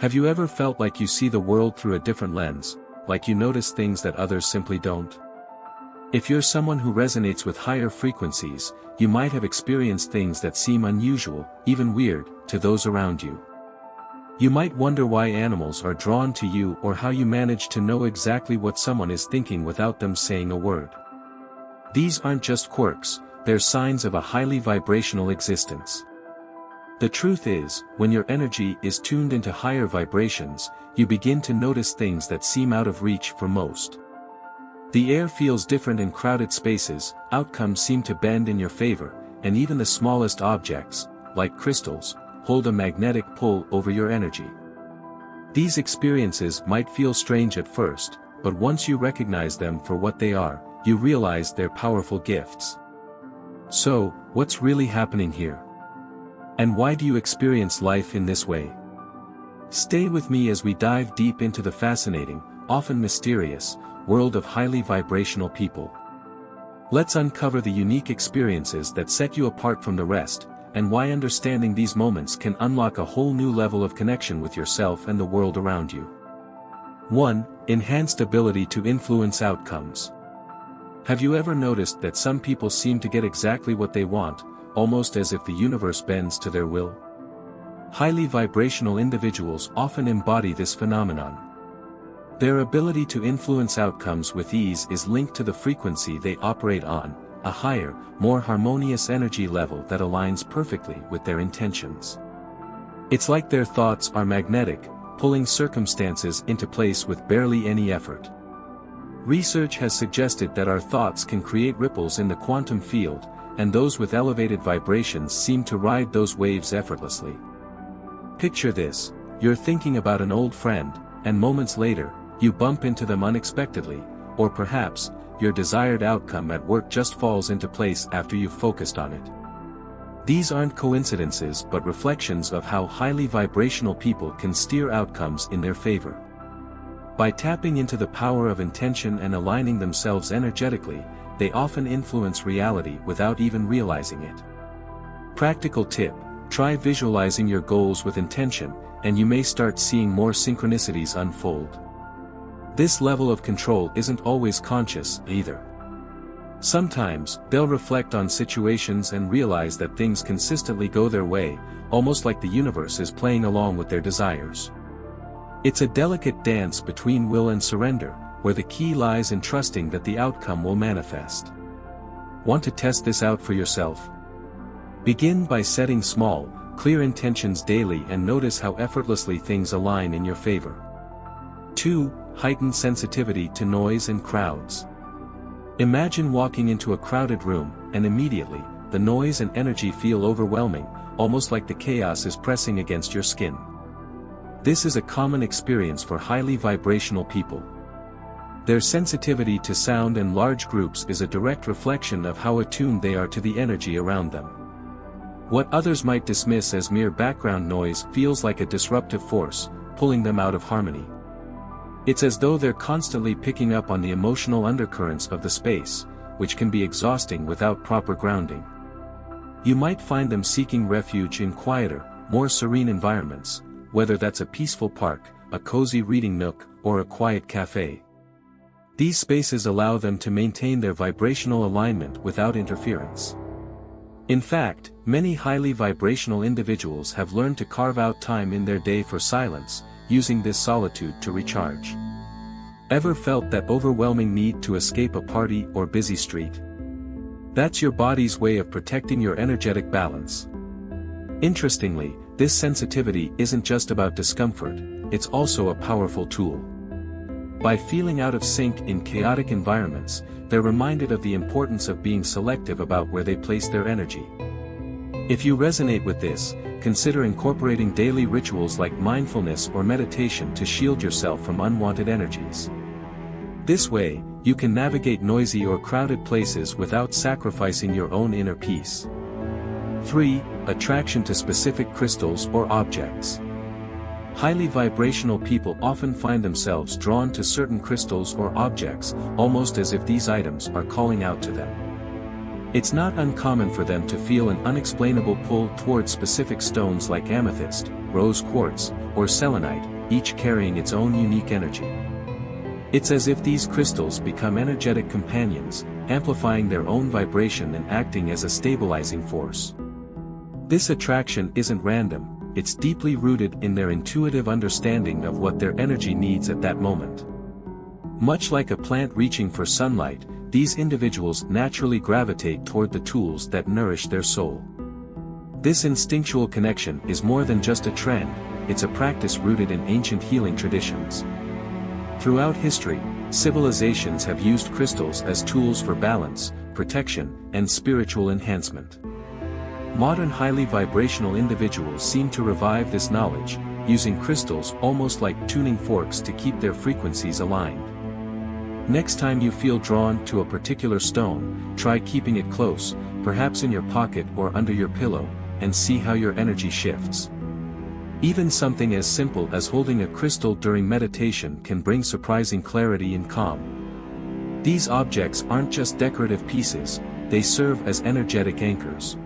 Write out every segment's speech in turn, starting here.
Have you ever felt like you see the world through a different lens, like you notice things that others simply don't? If you're someone who resonates with higher frequencies, you might have experienced things that seem unusual, even weird, to those around you. You might wonder why animals are drawn to you or how you manage to know exactly what someone is thinking without them saying a word. These aren't just quirks, they're signs of a highly vibrational existence. The truth is, when your energy is tuned into higher vibrations, you begin to notice things that seem out of reach for most. The air feels different in crowded spaces, outcomes seem to bend in your favor, and even the smallest objects, like crystals, hold a magnetic pull over your energy. These experiences might feel strange at first, but once you recognize them for what they are, you realize they're powerful gifts. So, what's really happening here? And why do you experience life in this way? Stay with me as we dive deep into the fascinating, often mysterious, world of highly vibrational people. Let's uncover the unique experiences that set you apart from the rest, and why understanding these moments can unlock a whole new level of connection with yourself and the world around you. 1. Enhanced ability to influence outcomes. Have you ever noticed that some people seem to get exactly what they want, almost as if the universe bends to their will? Highly vibrational individuals often embody this phenomenon. Their ability to influence outcomes with ease is linked to the frequency they operate on, a higher, more harmonious energy level that aligns perfectly with their intentions. It's like their thoughts are magnetic, pulling circumstances into place with barely any effort. Research has suggested that our thoughts can create ripples in the quantum field, and those with elevated vibrations seem to ride those waves effortlessly. Picture this: you're thinking about an old friend, and moments later, you bump into them unexpectedly, or perhaps, your desired outcome at work just falls into place after you've focused on it. These aren't coincidences but reflections of how highly vibrational people can steer outcomes in their favor. By tapping into the power of intention and aligning themselves energetically, they often influence reality without even realizing it. Practical tip: try visualizing your goals with intention, and you may start seeing more synchronicities unfold. This level of control isn't always conscious, either. Sometimes, they'll reflect on situations and realize that things consistently go their way, almost like the universe is playing along with their desires. It's a delicate dance between will and surrender, where the key lies in trusting that the outcome will manifest. Want to test this out for yourself? Begin by setting small, clear intentions daily and notice how effortlessly things align in your favor. 2. Heightened sensitivity to noise and crowds. Imagine walking into a crowded room, and immediately, the noise and energy feel overwhelming, almost like the chaos is pressing against your skin. This is a common experience for highly vibrational people. Their sensitivity to sound and large groups is a direct reflection of how attuned they are to the energy around them. What others might dismiss as mere background noise feels like a disruptive force, pulling them out of harmony. It's as though they're constantly picking up on the emotional undercurrents of the space, which can be exhausting without proper grounding. You might find them seeking refuge in quieter, more serene environments, whether that's a peaceful park, a cozy reading nook, or a quiet cafe. These spaces allow them to maintain their vibrational alignment without interference. In fact, many highly vibrational individuals have learned to carve out time in their day for silence, using this solitude to recharge. Ever felt that overwhelming need to escape a party or busy street? That's your body's way of protecting your energetic balance. Interestingly, this sensitivity isn't just about discomfort, it's also a powerful tool. By feeling out of sync in chaotic environments, they're reminded of the importance of being selective about where they place their energy. If you resonate with this, consider incorporating daily rituals like mindfulness or meditation to shield yourself from unwanted energies. This way, you can navigate noisy or crowded places without sacrificing your own inner peace. 3. Attraction to specific crystals or objects. Highly vibrational people often find themselves drawn to certain crystals or objects, almost as if these items are calling out to them. It's not uncommon for them to feel an unexplainable pull toward specific stones like amethyst, rose quartz, or selenite, each carrying its own unique energy. It's as if these crystals become energetic companions, amplifying their own vibration and acting as a stabilizing force. This attraction isn't random, it's deeply rooted in their intuitive understanding of what their energy needs at that moment. Much like a plant reaching for sunlight, these individuals naturally gravitate toward the tools that nourish their soul. This instinctual connection is more than just a trend, it's a practice rooted in ancient healing traditions. Throughout history, civilizations have used crystals as tools for balance, protection, and spiritual enhancement. Modern highly vibrational individuals seem to revive this knowledge, using crystals almost like tuning forks to keep their frequencies aligned. Next time you feel drawn to a particular stone, try keeping it close, perhaps in your pocket or under your pillow, and see how your energy shifts. Even something as simple as holding a crystal during meditation can bring surprising clarity and calm. These objects aren't just decorative pieces, they serve as energetic anchors.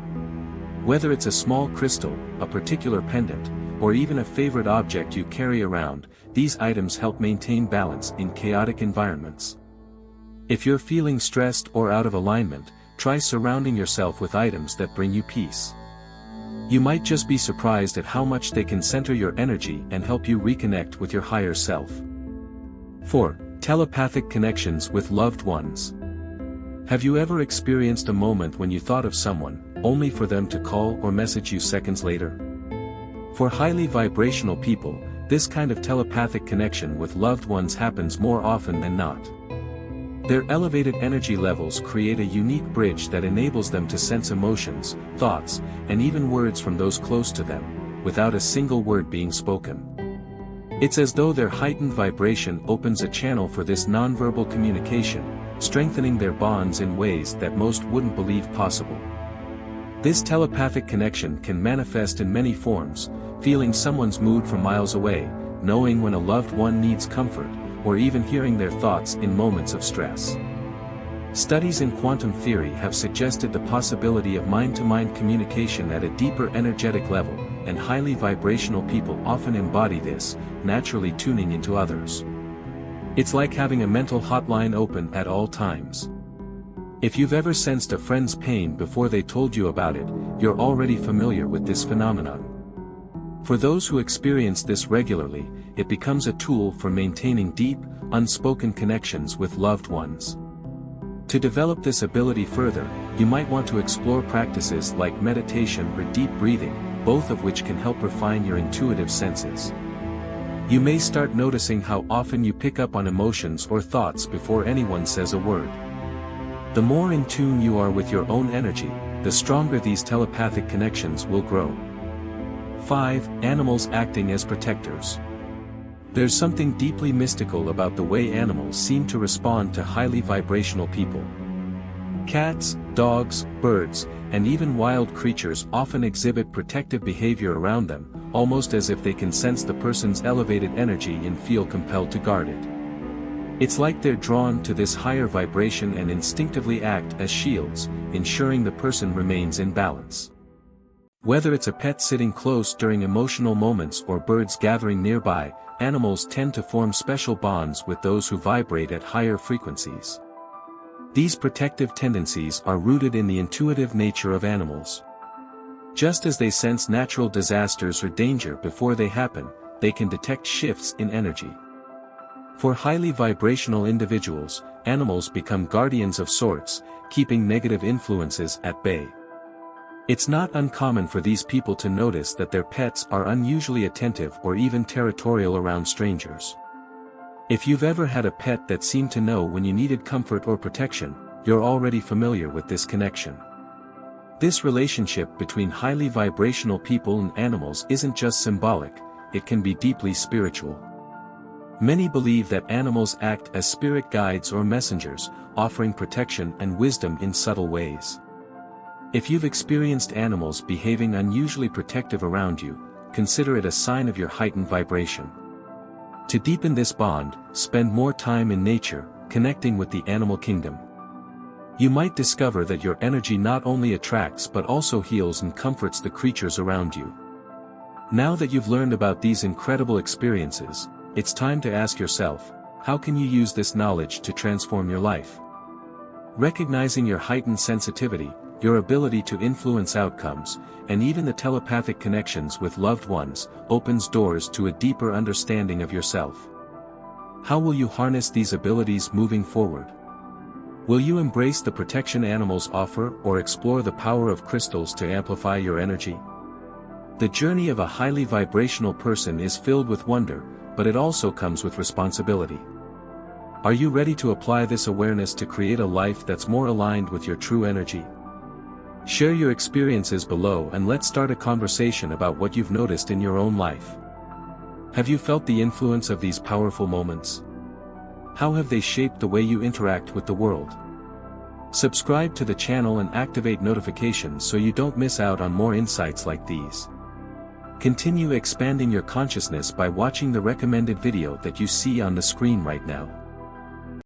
Whether it's a small crystal, a particular pendant, or even a favorite object you carry around, these items help maintain balance in chaotic environments. If you're feeling stressed or out of alignment, try surrounding yourself with items that bring you peace. You might just be surprised at how much they can center your energy and help you reconnect with your higher self. 4. Telepathic connections with loved ones. Have you ever experienced a moment when you thought of someone, only for them to call or message you seconds later? For highly vibrational people, this kind of telepathic connection with loved ones happens more often than not. Their elevated energy levels create a unique bridge that enables them to sense emotions, thoughts, and even words from those close to them, without a single word being spoken. It's as though their heightened vibration opens a channel for this nonverbal communication, strengthening their bonds in ways that most wouldn't believe possible. This telepathic connection can manifest in many forms, feeling someone's mood from miles away, knowing when a loved one needs comfort, or even hearing their thoughts in moments of stress. Studies in quantum theory have suggested the possibility of mind-to-mind communication at a deeper energetic level, and highly vibrational people often embody this, naturally tuning into others. It's like having a mental hotline open at all times. If you've ever sensed a friend's pain before they told you about it, you're already familiar with this phenomenon. For those who experience this regularly, it becomes a tool for maintaining deep, unspoken connections with loved ones. To develop this ability further, you might want to explore practices like meditation or deep breathing, both of which can help refine your intuitive senses. You may start noticing how often you pick up on emotions or thoughts before anyone says a word. The more in tune you are with your own energy, the stronger these telepathic connections will grow. 5. Animals acting as protectors. There's something deeply mystical about the way animals seem to respond to highly vibrational people. Cats, dogs, birds, and even wild creatures often exhibit protective behavior around them, almost as if they can sense the person's elevated energy and feel compelled to guard it. It's like they're drawn to this higher vibration and instinctively act as shields, ensuring the person remains in balance. Whether it's a pet sitting close during emotional moments or birds gathering nearby, animals tend to form special bonds with those who vibrate at higher frequencies. These protective tendencies are rooted in the intuitive nature of animals. Just as they sense natural disasters or danger before they happen, they can detect shifts in energy. For highly vibrational individuals, animals become guardians of sorts, keeping negative influences at bay. It's not uncommon for these people to notice that their pets are unusually attentive or even territorial around strangers. If you've ever had a pet that seemed to know when you needed comfort or protection, you're already familiar with this connection. This relationship between highly vibrational people and animals isn't just symbolic, it can be deeply spiritual. Many believe that animals act as spirit guides or messengers, offering protection and wisdom in subtle ways. If you've experienced animals behaving unusually protective around you, consider it a sign of your heightened vibration. To deepen this bond, spend more time in nature, connecting with the animal kingdom. You might discover that your energy not only attracts but also heals and comforts the creatures around you. Now that you've learned about these incredible experiences, it's time to ask yourself, how can you use this knowledge to transform your life? Recognizing your heightened sensitivity, your ability to influence outcomes, and even the telepathic connections with loved ones, opens doors to a deeper understanding of yourself. How will you harness these abilities moving forward? Will you embrace the protection animals offer or explore the power of crystals to amplify your energy? The journey of a highly vibrational person is filled with wonder, but it also comes with responsibility. Are you ready to apply this awareness to create a life that's more aligned with your true energy? Share your experiences below and let's start a conversation about what you've noticed in your own life. Have you felt the influence of these powerful moments? How have they shaped the way you interact with the world? Subscribe to the channel and activate notifications so you don't miss out on more insights like these. Continue expanding your consciousness by watching the recommended video that you see on the screen right now.